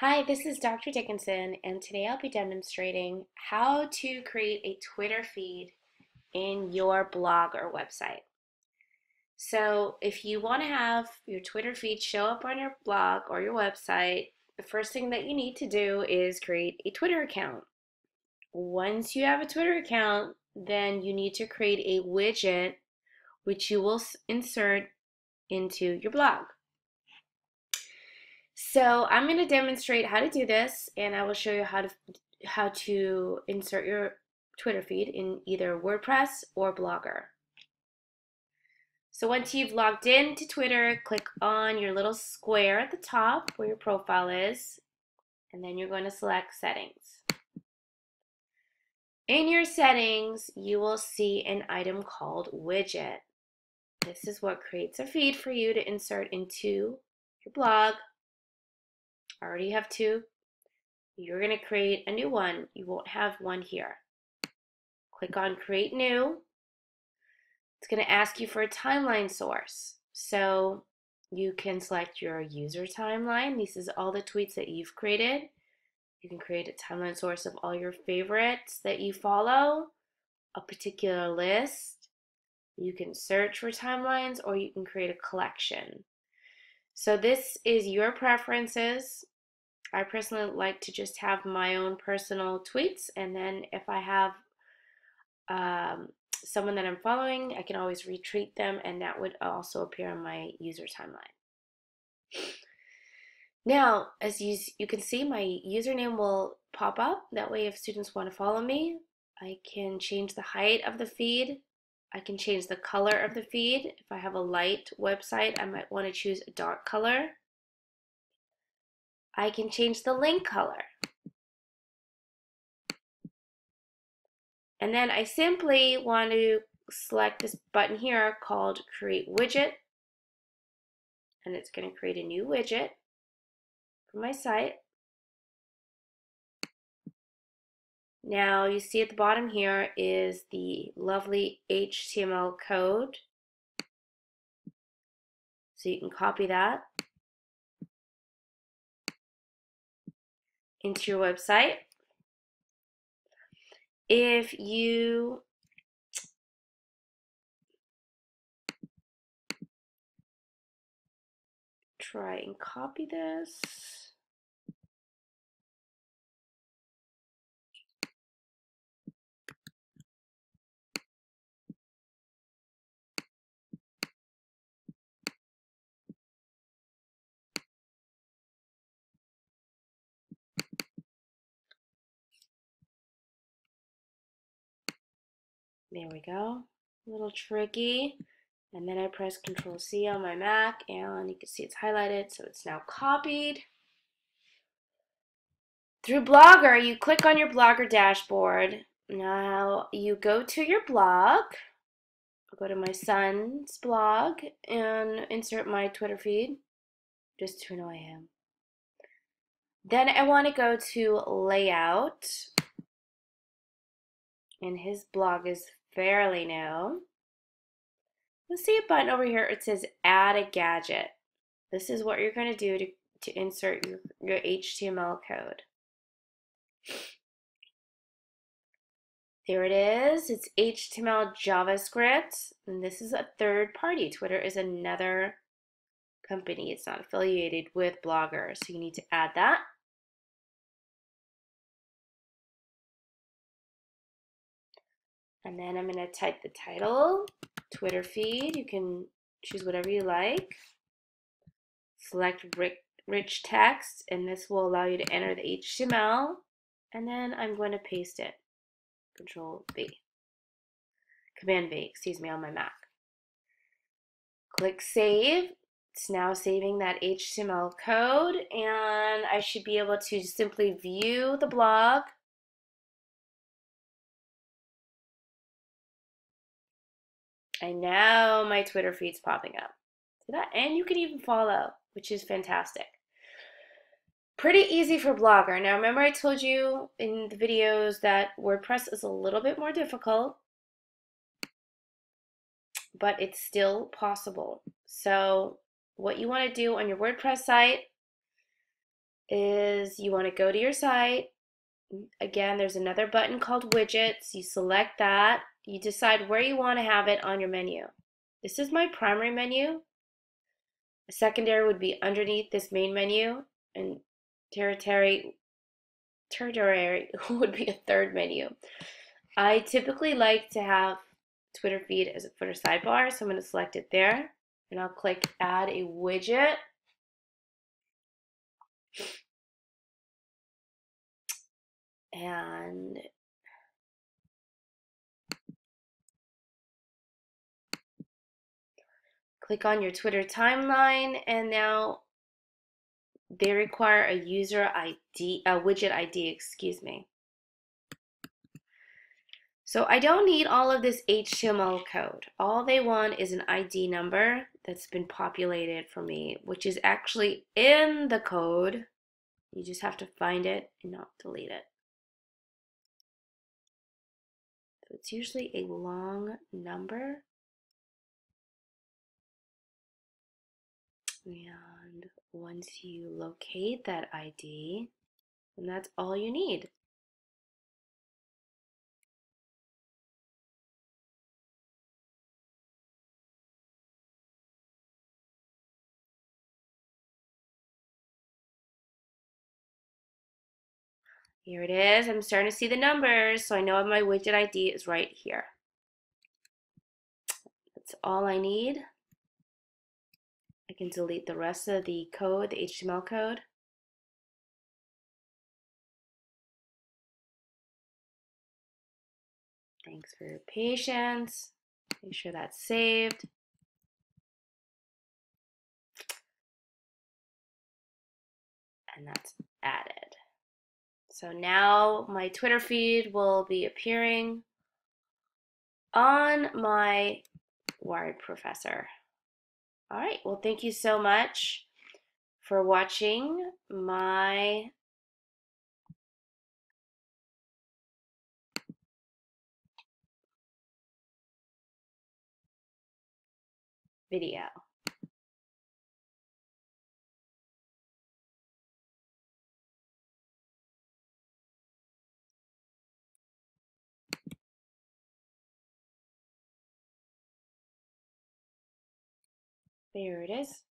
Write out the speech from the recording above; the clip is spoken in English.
Hi, this is Dr. Dickinson, and today I'll be demonstrating how to create a Twitter feed in your blog or website. So, if you want to have your Twitter feed show up on your blog or your website, the first thing that you need to do is create a Twitter account. Once you have a Twitter account, then you need to create a widget which you will insert into your blog. So I'm going to demonstrate how to do this, and I will show you how to insert your Twitter feed in either WordPress or Blogger. So once you've logged in to Twitter, click on your little square at the top where your profile is, and then you're going to select Settings. In your settings, you will see an item called Widget. This is what creates a feed for you to insert into your blog. I already have two. You're going to create a new one. You won't have one here. Click on Create New. It's going to ask you for a timeline source. So you can select your user timeline. This is all the tweets that you've created. You can create a timeline source of all your favorites that you follow, a particular list. You can search for timelines, or you can create a collection. So this is your preferences. I personally like to just have my own personal tweets, and then if I have someone that I'm following, I can always retweet them, and that would also appear on my user timeline. Now, as you can see, my username will pop up. That way, if students want to follow me, I can change the height of the feed. I can change the color of the feed. If I have a light website, I might want to choose a dark color. I can change the link color. And then I simply want to select this button here called Create Widget. And it's going to create a new widget for my site. Now you see at the bottom here is the lovely HTML code. So you can copy that into your website. If you try and copy this, there we go, a little tricky. And then I press Control C on my Mac, and you can see it's highlighted, so it's now copied. Through Blogger, you click on your Blogger dashboard. Now you go to your blog. I'll go to my son's blog and insert my Twitter feed, just to annoy him. Then I want to go to Layout, and his blog is fairly new. You'll see a button over here. It says Add a Gadget. This is what you're going to do to insert your HTML code. There it is. It's HTML JavaScript, and this is a third party. Twitter is another company. It's not affiliated with Blogger, so you need to add that. And then I'm going to type the title, Twitter feed. You can choose whatever you like. Select rich text, and this will allow you to enter the HTML. And then I'm going to paste it. Control V. Command V, excuse me, on my Mac. Click Save. It's now saving that HTML code, and I should be able to simply view the blog. And now my Twitter feed's popping up. See that? And you can even follow, which is fantastic. Pretty easy for Blogger. Now remember I told you in the videos that WordPress is a little bit more difficult, but it's still possible. So what you want to do on your WordPress site is you want to go to your site. Again, there's another button called widgets. You select that. You decide where you want to have it on your menu. This is my primary menu. A secondary would be underneath this main menu, and tertiary would be a third menu. I typically like to have Twitter feed as a footer sidebar, so I'm going to select it there, and I'll click add a widget. And click on your Twitter timeline, and now they require a user ID, a widget ID, excuse me. So I don't need all of this HTML code. All they want is an ID number that's been populated for me, which is actually in the code. You just have to find it and not delete it. So it's usually a long number. And once you locate that ID, then that's all you need. Here it is. I'm starting to see the numbers, so I know my widget ID is right here. That's all I need. I can delete the rest of the code, the HTML code. Thanks for your patience. Make sure that's saved. And that's added. So now my Twitter feed will be appearing on my Wired Professor. All right, well, thank you so much for watching my video. There it is.